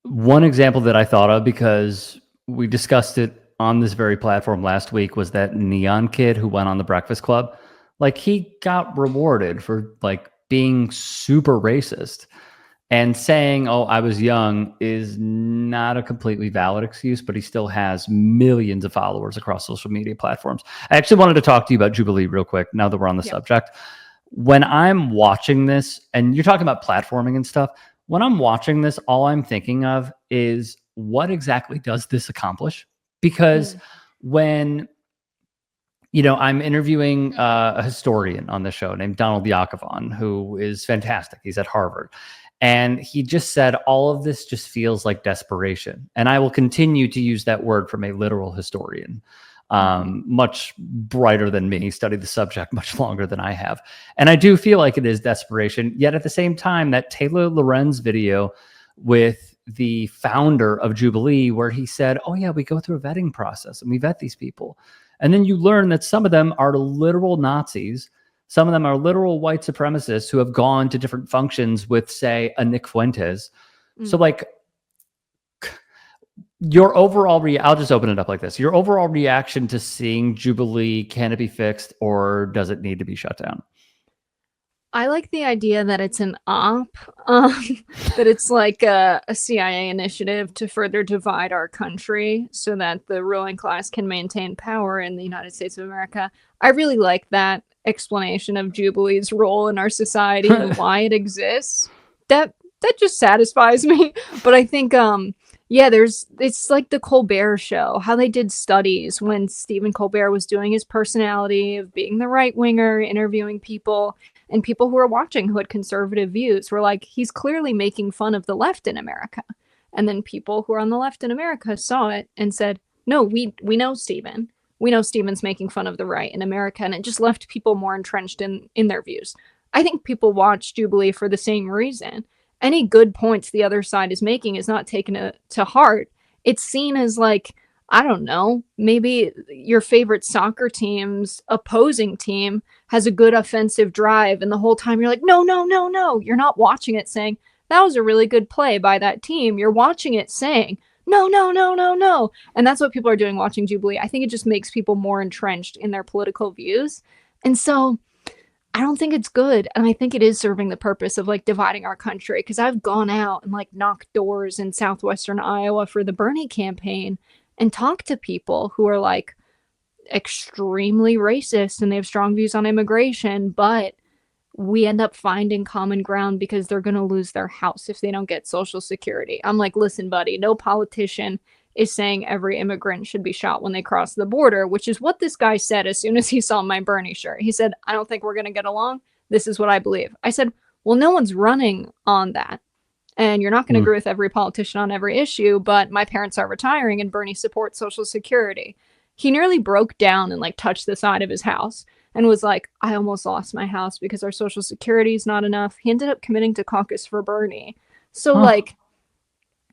One example that I thought of, because we discussed it on this very platform last week, was that Neon kid who went on the Breakfast Club. Like, he got rewarded for like being super racist, and saying, "Oh, I was young," is not a completely valid excuse, but he still has millions of followers across social media platforms. I actually wanted to talk to you about Jubilee real quick now that we're on the Yeah. subject. When I'm watching this, and you're talking about platforming and stuff, when I'm watching this, all I'm thinking of is, what exactly does this accomplish? Because Mm. when I'm interviewing a historian on the show named Donald Yakovon, who is fantastic. He's at Harvard. And he just said, all of this just feels like desperation. And I will continue to use that word from a literal historian, much brighter than me, studied the subject much longer than I have. And I do feel like it is desperation. Yet at the same time, that Taylor Lorenz video with the founder of Jubilee, where he said, "Oh yeah, we go through a vetting process and we vet these people." And then you learn that some of them are literal Nazis. Some of them are literal white supremacists who have gone to different functions with, say, a Nick Fuentes. So, Mm. like, your overall I'll just open it up like this. Your overall reaction to seeing Jubilee, can it be fixed, or does it need to be shut down? I like the idea that it's an op, um, that it's like a CIA initiative to further divide our country so that the ruling class can maintain power in the United States of America. I really like that explanation of Jubilee's role in our society and why it exists. That just satisfies me. But I think yeah, it's like the Colbert Show, how they did studies when Stephen Colbert was doing his personality of being the right winger, interviewing people, and people who were watching who had conservative views were like, he's clearly making fun of the left in America. And then people who are on the left in America saw it and said, no, we know Stephen. We know Stephen's making fun of the right in America. And it just left people more entrenched in their views. I think people watch Jubilee for the same reason. Any good points the other side is making is not taken to heart. It's seen as like, I don't know, maybe your favorite soccer team's opposing team has a good offensive drive, and the whole time you're like, no, no, no, no. You're not watching it saying, that was a really good play by that team. You're watching it saying, no, no, no, no, no. And that's what people are doing watching Jubilee. I think it just makes people more entrenched in their political views. And so I don't think it's good. And I think it is serving the purpose of like dividing our country. Cause I've gone out and like knocked doors in southwestern Iowa for the Bernie campaign and talked to people who are like extremely racist and they have strong views on immigration, but we end up finding common ground because they're going to lose their house if they don't get Social Security. I'm like, listen, buddy, no politician is saying every immigrant should be shot when they cross the border, which is what this guy said as soon as he saw my Bernie shirt. He said, I don't think we're going to get along. This is what I believe. I said, well, no one's running on that. And you're not going to agree with every politician on every issue, but my parents are retiring and Bernie supports Social Security. He nearly broke down and like touched the side of his house and was like, I almost lost my house because our Social Security is not enough. He ended up committing to caucus for Bernie. So, Huh. like,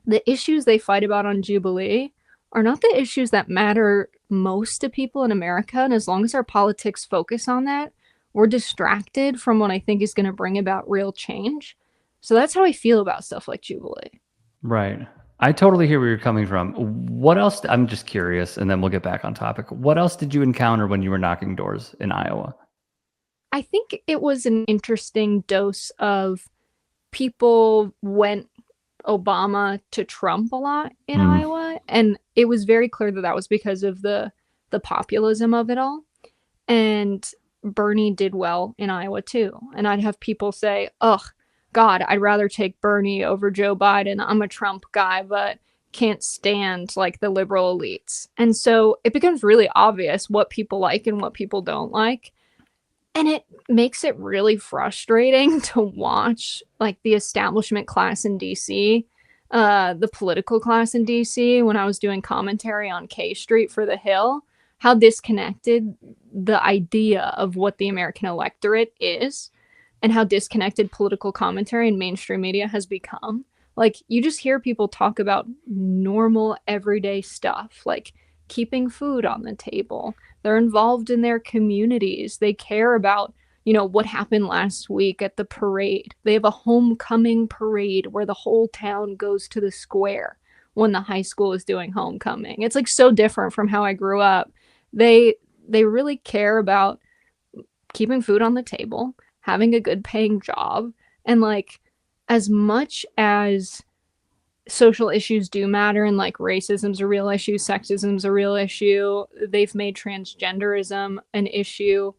the issues they fight about on Jubilee are not the issues that matter most to people in America. And as long as our politics focus on that, we're distracted from what I think is going to bring about real change. So that's how I feel about stuff like Jubilee. Right. I totally hear where you're coming from. What else? I'm just curious, and then we'll get back on topic. What else did you encounter when you were knocking doors in Iowa? I think it was an interesting dose of people went Obama to Trump a lot in Mm. Iowa, and it was very clear that that was because of the populism of it all. And Bernie did well in Iowa too. And I'd have people say, "Ugh, God, I'd rather take Bernie over Joe Biden. I'm a Trump guy, but can't stand like the liberal elites." And so it becomes really obvious what people like and what people don't like. And it makes it really frustrating to watch like the establishment class in DC, the political class in DC, when I was doing commentary on K Street for The Hill, how disconnected the idea of what the American electorate is and how disconnected political commentary and mainstream media has become. Like, you just hear people talk about normal everyday stuff, like keeping food on the table. They're involved in their communities. They care about what happened last week at the parade. They have a homecoming parade where the whole town goes to the square when the high school is doing homecoming. It's like so different from how I grew up. They really care about keeping food on the table, having a good paying job, and like as much as social issues do matter and like racism's a real issue, sexism's a real issue, they've made transgenderism an issue.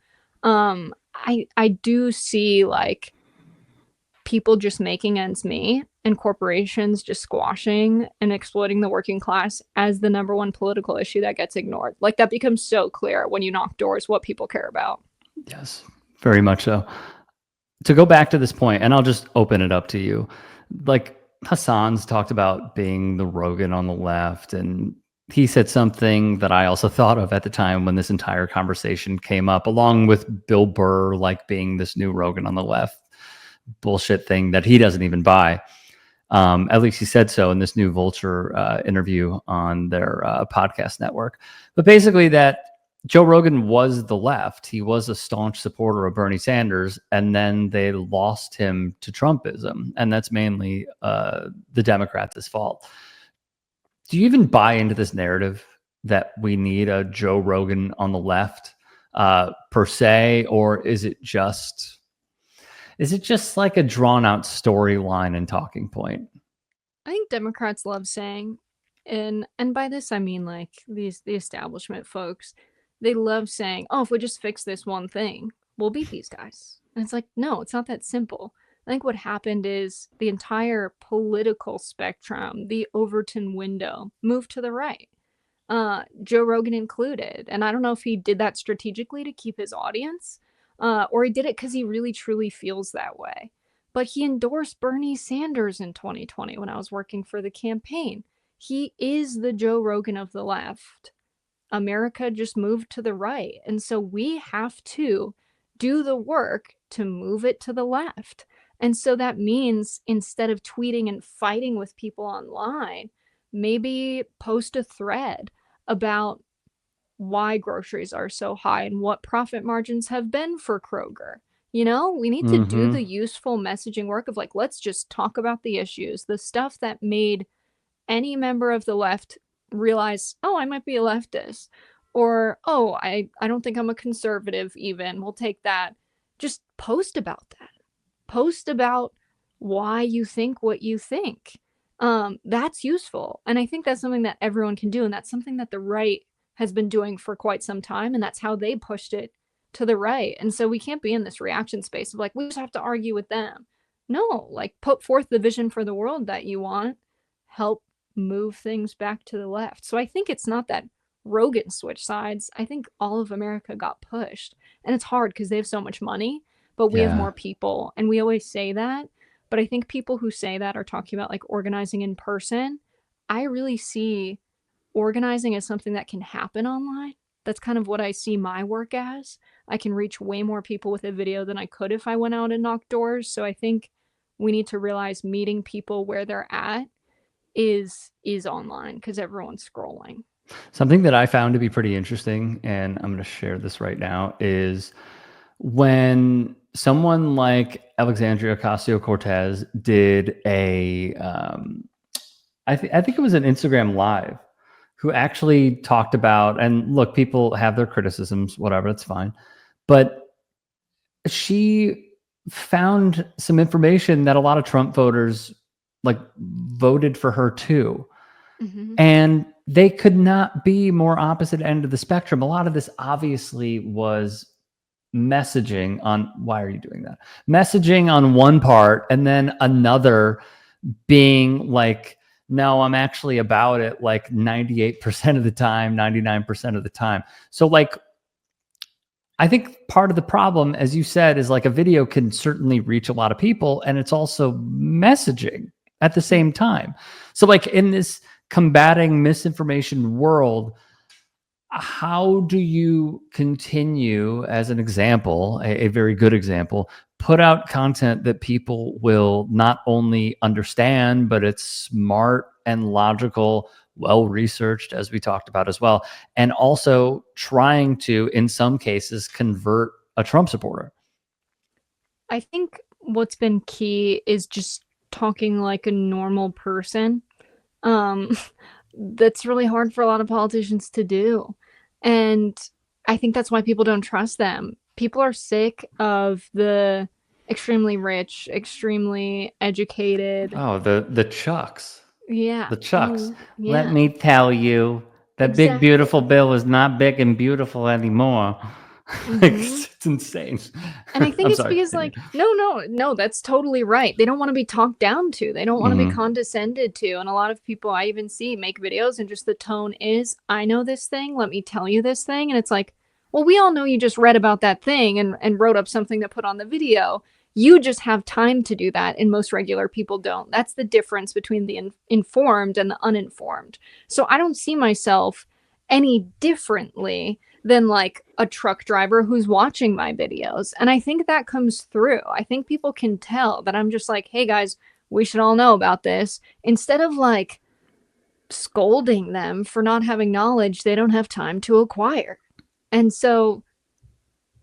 I do see like people just making ends meet and corporations just squashing and exploiting the working class as the number one political issue that gets ignored. Like that becomes so clear when you knock doors what people care about. Yes, very much so. To go back to this point, and I'll just open it up to you. Like Hassan's talked about being the Rogan on the left, and he said something that I also thought of at the time when this entire conversation came up, along with Bill Burr, like being this new Rogan on the left bullshit thing that he doesn't even buy. At least he said so in this new Vulture interview on their podcast network. But basically that Joe Rogan was the left. He was a staunch supporter of Bernie Sanders, and then they lost him to Trumpism. And that's mainly the Democrats' fault. Do you even buy into this narrative that we need a Joe Rogan on the left per se, or is it just like a drawn out storyline and talking point? I think Democrats love saying, and by this I mean like the establishment folks, they love saying, oh, if we just fix this one thing, we'll beat these guys. And it's like, no, it's not that simple. I think what happened is the entire political spectrum, the Overton window, moved to the right. Joe Rogan included. And I don't know if he did that strategically to keep his audience, or he did it because he really truly feels that way. But he endorsed Bernie Sanders in 2020 when I was working for the campaign. He is the Joe Rogan of the left. America just moved to the right. And so we have to do the work to move it to the left. And so that means instead of tweeting and fighting with people online, maybe post a thread about why groceries are so high and what profit margins have been for Kroger. We need to do the useful messaging work of like, let's just talk about the issues, the stuff that made any member of the left realize, oh, I might be a leftist, or oh, I don't think I'm a conservative even. We'll take that. Just post about that. Post about why you think what you think. That's useful. And I think that's something that everyone can do. And that's something that the right has been doing for quite some time. And that's how they pushed it to the right. And so we can't be in this reaction space of like, we just have to argue with them. No, like put forth the vision for the world that you want, help move things back to the left. So I think it's not that Rogan switched sides. I think all of America got pushed. And it's hard because they have so much money, but we have more people. And we always say that. But I think people who say that are talking about like organizing in person. I really see organizing as something that can happen online. That's kind of what I see my work as. I can reach way more people with a video than I could if I went out and knocked doors. So I think we need to realize meeting people where they're at is online because everyone's scrolling. Something that I found to be pretty interesting, and I'm going to share this right now, is when someone like Alexandria Ocasio-Cortez did a, I think it was an Instagram Live, who actually talked about, and look, people have their criticisms, whatever, it's fine. But she found some information that a lot of Trump voters like voted for her too. Mm-hmm. And they could not be more opposite end of the spectrum. A lot of this obviously was messaging on, why are you doing that? Messaging on one part, and then another being like, no, I'm actually about it like 98% of the time, 99% of the time. So like, I think part of the problem, as you said, is like a video can certainly reach a lot of people, and it's also messaging at the same time. So like in this combating misinformation world, how do you continue, as an example, a very good example, put out content that people will not only understand, but it's smart and logical, well-researched, as we talked about as well, and also trying to, in some cases, convert a Trump supporter? I think what's been key is just talking like a normal person. Um, that's really hard for a lot of politicians to do. And I think that's why people don't trust them. People are sick of the extremely rich, extremely educated. Oh, the Chucks. Yeah. The Chucks. Oh, Let yeah. me tell you, the big beautiful Exactly. bill is not big and beautiful anymore. Like, Hmm. it's insane. And I think I'm it's sorry, because, continue. like, no, no, no, that's totally right. They don't want to be talked down to. They don't want to be Hmm. condescended to. And a lot of people I even see make videos and just the tone is, I know this thing, let me tell you this thing. And it's like, well, we all know you just read about that thing and wrote up something to put on the video. You just have time to do that, and most regular people don't. That's the difference between the informed and the uninformed. So I don't see myself any differently than like a truck driver who's watching my videos. And I think that comes through. I think people can tell that I'm just like, hey guys, we should all know about this. Instead of like scolding them for not having knowledge they don't have time to acquire. And so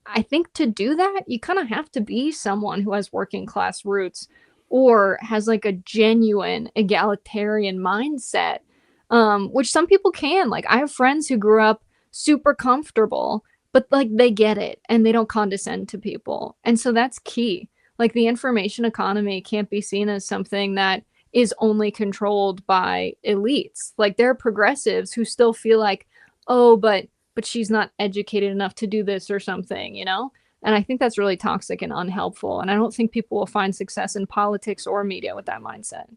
I think to do that, you kind of have to be someone who has working class roots or has like a genuine egalitarian mindset, which some people can. Like, I have friends who grew up super comfortable, but like they get it and they don't condescend to people. And so that's key. Like, the information economy can't be seen as something that is only controlled by elites. Like, there are progressives who still feel like, oh, but she's not educated enough to do this or something, you know? And I think that's really toxic and unhelpful. And I don't think people will find success in politics or media with that mindset.